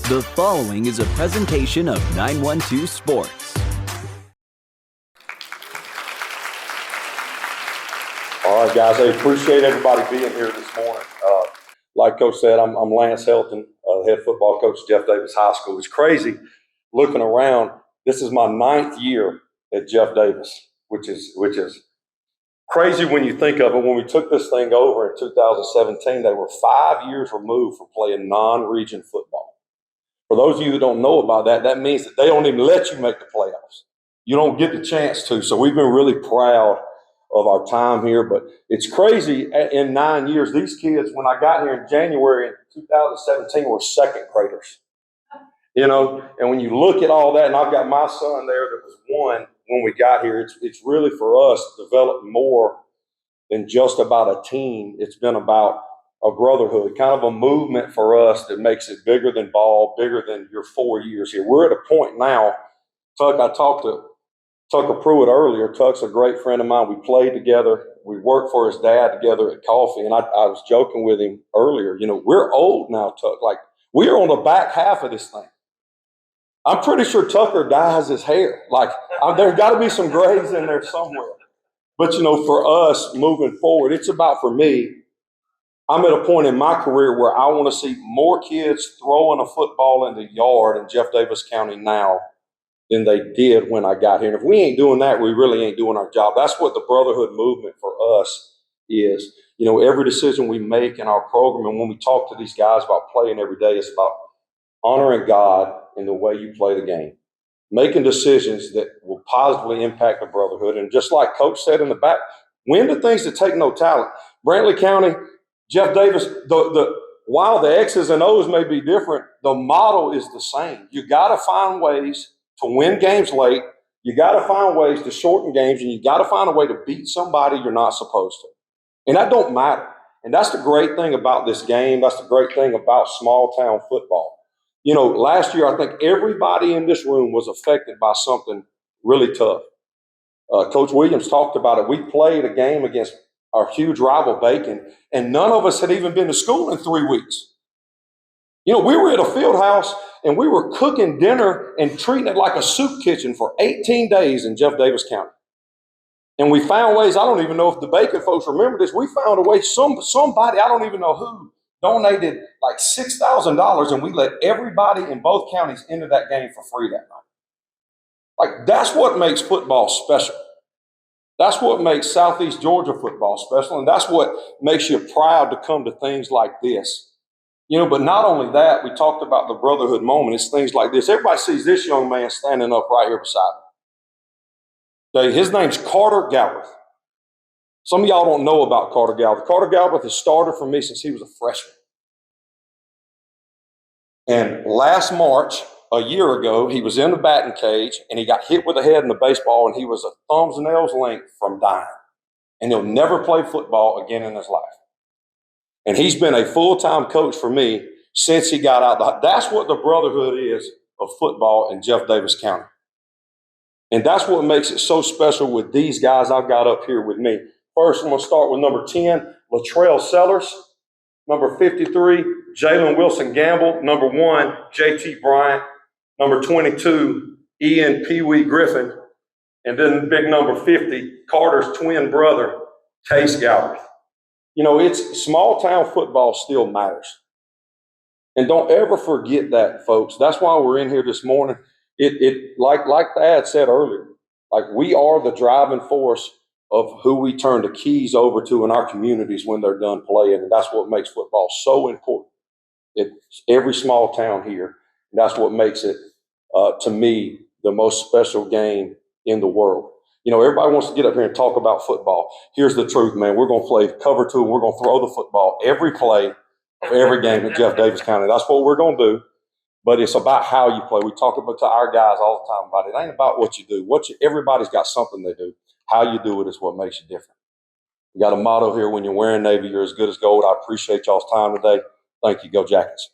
The following is a presentation of 912 Sports. All right, guys, I appreciate everybody being here this morning. Like Coach said, I'm Lance Helton, head football coach at Jeff Davis High School. It's crazy looking around. This is my 9th year at Jeff Davis, which is crazy when you think of it. When we took this thing over in 2017, they were 5 years removed from playing non-region football. For those of you that don't know about that, that means that they don't even let you make the playoffs. You don't get the chance to. So we've been really proud of our time here. But it's crazy, in 9 years, these kids, when I got here in January in 2017, were second graders. You know, and when you look at all that, and I've got my son there that was 1 when we got here, it's really for us developed more than just about a team. It's been about a brotherhood, kind of a movement for us that makes it bigger than ball, bigger than your 4 years here. We're at a point now, Tuck, I talked to Tucker Pruitt earlier. Tuck's a great friend of mine. We played together. We worked for his dad together at Coffee, and I was joking with him earlier. You know, we're old now, Tuck. Like, we're on the back half of this thing. I'm pretty sure Tucker dyes his hair. Like, there's got to be some grays in there somewhere. But, you know, for us moving forward, it's about, for me, I'm at a point in my career where I want to see more kids throwing a football in the yard in Jeff Davis County now than they did when I got here. And if we ain't doing that, we really ain't doing our job. That's what the brotherhood movement for us is. You know, every decision we make in our program, and when we talk to these guys about playing every day, it's about honoring God in the way you play the game, making decisions that will positively impact the brotherhood. And just like Coach said in the back, win the things that take no talent. Brantley County, Jeff Davis, while the X's and O's may be different, the model is the same. You got to find ways to win games late. You got to find ways to shorten games, and you got to find a way to beat somebody you're not supposed to. And that don't matter. And that's the great thing about this game. That's the great thing about small town football. You know, last year, I think everybody in this room was affected by something really tough. Coach Williams talked about it. We played a game against our huge rival Bacon, and none of us had even been to school in 3 weeks. You know, we were at a field house, and we were cooking dinner and treating it like a soup kitchen for 18 days in Jeff Davis County. And we found ways, I don't even know if the Bacon folks remember this, we found a way, somebody, I don't even know who, donated like $6,000, and we let everybody in both counties into that game for free that night. Like, that's what makes football special. That's what makes Southeast Georgia football special, and that's what makes you proud to come to things like this. You know, but not only that, we talked about the brotherhood moment. It's things like this. Everybody sees this young man standing up right here beside me. Okay, his name's Carter Galbraith. Some of y'all don't know about Carter Galbraith. Carter Galbraith has started for me since he was a freshman. And last March, a year ago, he was in the batting cage, and he got hit with a head in the baseball, and he was a thumb's nail's length from dying. And he'll never play football again in his life. And he's been a full-time coach for me since he got out. That's what the brotherhood is of football in Jeff Davis County. And that's what makes it so special with these guys I've got up here with me. First, I'm going to start with number 10, Latrell Sellers. Number 53, Jalen Wilson Gamble. Number 1, JT Bryant. Number 22, Ian Pee Wee Griffin. And then big number 50, Carter's twin brother, Case Galbraith. You know, it's small town football still matters. And don't ever forget that, folks. That's why we're in here this morning. Like the ad said earlier, like, we are the driving force of who we turn the keys over to in our communities when they're done playing. And that's what makes football so important. It's every small town here. And that's what makes it, to me, the most special game in the world. You know, everybody wants to get up here and talk about football. Here's the truth, man. We're going to play cover 2, and we're going to throw the football every play of every game at Jeff Davis County. That's what we're going to do. But it's about how you play. We talk about to our guys all the time about it. It ain't about what you do. Everybody's got something they do. How you do it is what makes you different. We got a motto here: when you're wearing Navy, you're as good as gold. I appreciate y'all's time today. Thank you. Go Jackets.